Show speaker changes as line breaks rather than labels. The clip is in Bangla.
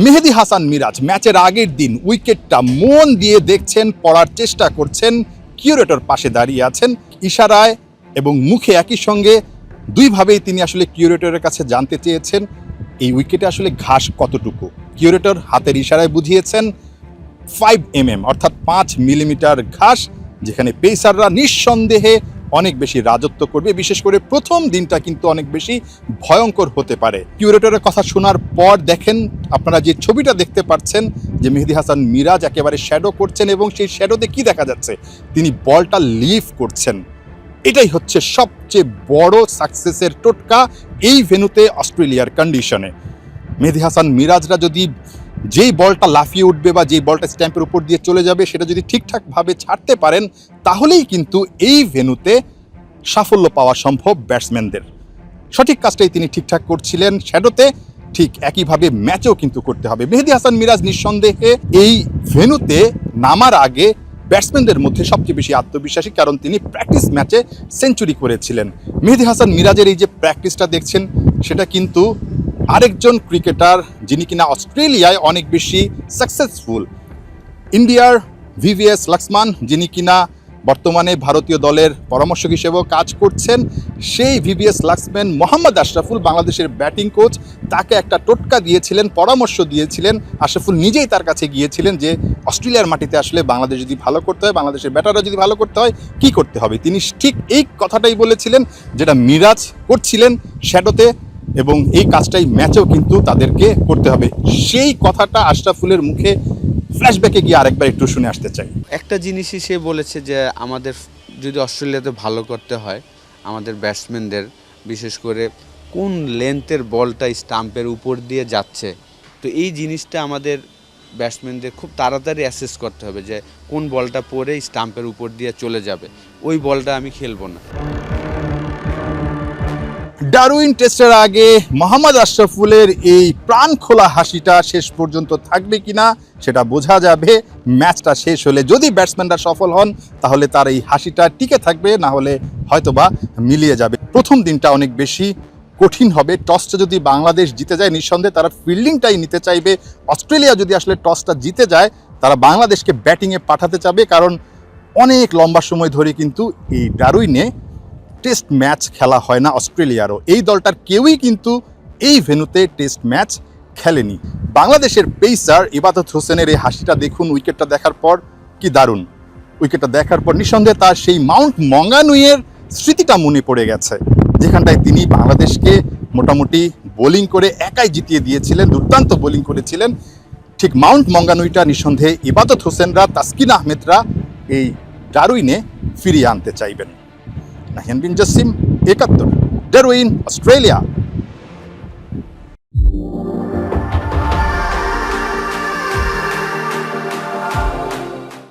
মেহেদী হাসান মিরাজ ম্যাচের আগের দিন উইকেটটা মন দিয়ে দেখছেন, পড়ার চেষ্টা করছেন, কিউরেটর পাশে দাঁড়িয়ে আছেন, ইশারায় এবং মুখে একই সঙ্গে দুইভাবেই তিনি আসলে কিউরেটরের কাছে জানতে চেয়েছেন এই উইকেটে আসলে ঘাস কতটুকু। কিউরেটর হাতের ইশারায় বুঝিয়েছেন 5 mm অর্থাৎ 5 মিলিমিটার ঘাস, যেখানে পেসাররা নিঃসন্দেহে অনেক বেশি রাজত্ব করবে। বিশেষ করে প্রথম দিনটা কিন্তু অনেক বেশি ভয়ঙ্কর হতে পারে। কিউরেটরের কথা শোনার পর দেখেন আপনারা যে ছবিটা দেখতে পাচ্ছেন যে মেহেদী হাসান মিরাজ একেবারে শ্যাডো করছেন এবং সেই শ্যাডোতে কি দেখা যাচ্ছে, তিনি বলটা লিভ করছেন। এটাই হচ্ছে সবচেয়ে বড় সাকসেসের টোটকা এই ভেন্যুতে অস্ট্রেলিয়ার কন্ডিশনে। মেহেদী হাসান মিরাজরা যদি যেই বলটা লাফিয়ে উঠবে বা যেই বলটা স্ট্যাম্পের উপর দিয়ে চলে যাবে সেটা যদি ঠিকঠাকভাবে ছাড়তে পারেন, তাহলেই কিন্তু এই ভেন্যুতে সাফল্য পাওয়া সম্ভব ব্যাটসম্যানদের। সঠিক কাজটাই তিনি ঠিকঠাক করছিলেন শ্যাডোতে, ঠিক একইভাবে ম্যাচেও কিন্তু করতে হবে। মেহেদী হাসান মিরাজ নিঃসন্দেহে এই ভেন্যুতে নামার আগে ব্যাটসম্যানদের মধ্যে সবচেয়ে বেশি আত্মবিশ্বাসী, কারণ তিনি প্র্যাকটিস ম্যাচে সেঞ্চুরি করেছিলেন। মেহেদী হাসান মিরাজের এই যে প্র্যাকটিসটা দেখছেন, সেটা কিন্তু আরেকজন ক্রিকেটার যিনি কিনা অস্ট্রেলিয়ায় অনেক বেশি সাকসেসফুল, ইন্ডিয়ার ভিভিএস লক্সমান, যিনি কিনা বর্তমানে ভারতীয় দলের পরামর্শক হিসেবেও কাজ করছেন, সেই ভিভিএস লক্সম্যান মোহাম্মদ আশরাফুল, বাংলাদেশের ব্যাটিং কোচ, তাকে একটা টোটকা দিয়েছিলেন, পরামর্শ দিয়েছিলেন। আশরাফুল নিজেই তার কাছে গিয়েছিলেন যে অস্ট্রেলিয়ার মাটিতে আসলে বাংলাদেশ যদি ভালো করতে হয়, বাংলাদেশের ব্যাটাররা যদি ভালো করতে হয়, কি করতে হবে। তিনি ঠিক এই কথাটাই বলেছিলেন যেটা মিরাজ করছিলেন শ্যাডোতে, এবং এই কাজটাই ম্যাচেও কিন্তু তাদেরকে করতে হবে। সেই কথাটা আশরাফুলের মুখে ফ্ল্যাশব্যাকে গিয়ে আরেকবার একটু শুনে আসতে চাই।
একটা জিনিসই সে বলেছে যে আমাদের যদি অস্ট্রেলিয়াতে ভালো করতে হয়, আমাদের ব্যাটসম্যানদের বিশেষ করে কোন লেন্থের বলটা স্টাম্পের উপর দিয়ে যাচ্ছে, তো এই জিনিসটা আমাদের ব্যাটসম্যানদের খুব তাড়াতাড়ি অ্যাসেস করতে হবে যে কোন বলটা পরে স্টাম্পের উপর দিয়ে চলে যাবে, ওই বলটা আমি খেলবো না।
ডারউইন টেস্টের আগে মোহাম্মদ আশরাফুলের এই প্রাণ খোলা হাসিটা শেষ পর্যন্ত থাকবে কিনা সেটা বোঝা যাবে ম্যাচটা শেষ হলে। যদি ব্যাটসম্যানরা সফল হন তাহলে তার এই হাসিটা টিকে থাকবে, না হলে হয়তোবা মিলিয়ে যাবে। প্রথম দিনটা অনেক বেশি কঠিন হবে। টসটা যদি বাংলাদেশ জিতে যায়, নিঃসন্দেহে তারা ফিল্ডিংটাই নিতে চাইবে। অস্ট্রেলিয়া যদি আসলে টসটা জিতে যায়, তারা বাংলাদেশকে ব্যাটিংয়ে পাঠাতে চাবে, কারণ অনেক লম্বা সময় ধরে কিন্তু এই ডারউইনে টেস্ট ম্যাচ খেলা হয় না অস্ট্রেলিয়ারও। এই দলটার কেউই কিন্তু এই ভেন্যুতে টেস্ট ম্যাচ খেলেনি। বাংলাদেশের পেসার ইবাদত হোসেনের এই হাসিটা দেখুন উইকেটটা দেখার পর, কি দারুণ। উইকেটটা দেখার পর নিঃসন্দেহে তার সেই মাউন্ট মঙ্গানুইয়ের স্মৃতিটা মনে পড়ে গেছে, যেখানটায় তিনি বাংলাদেশকে মোটামুটি বোলিং করে একাই জিতিয়ে দিয়েছিলেন, দুর্দান্ত বোলিং করেছিলেন। ঠিক মাউন্ট মঙ্গানুইটা নিঃসন্দেহে ইবাদত হোসেনরা, তাসকিন আহমেদরা এই ডারউইনে ফিরিয়ে আনতে চাইবেন। নাহিয়ান বিন জাসিম, 71, ডারউইন, অস্ট্রেলিয়া।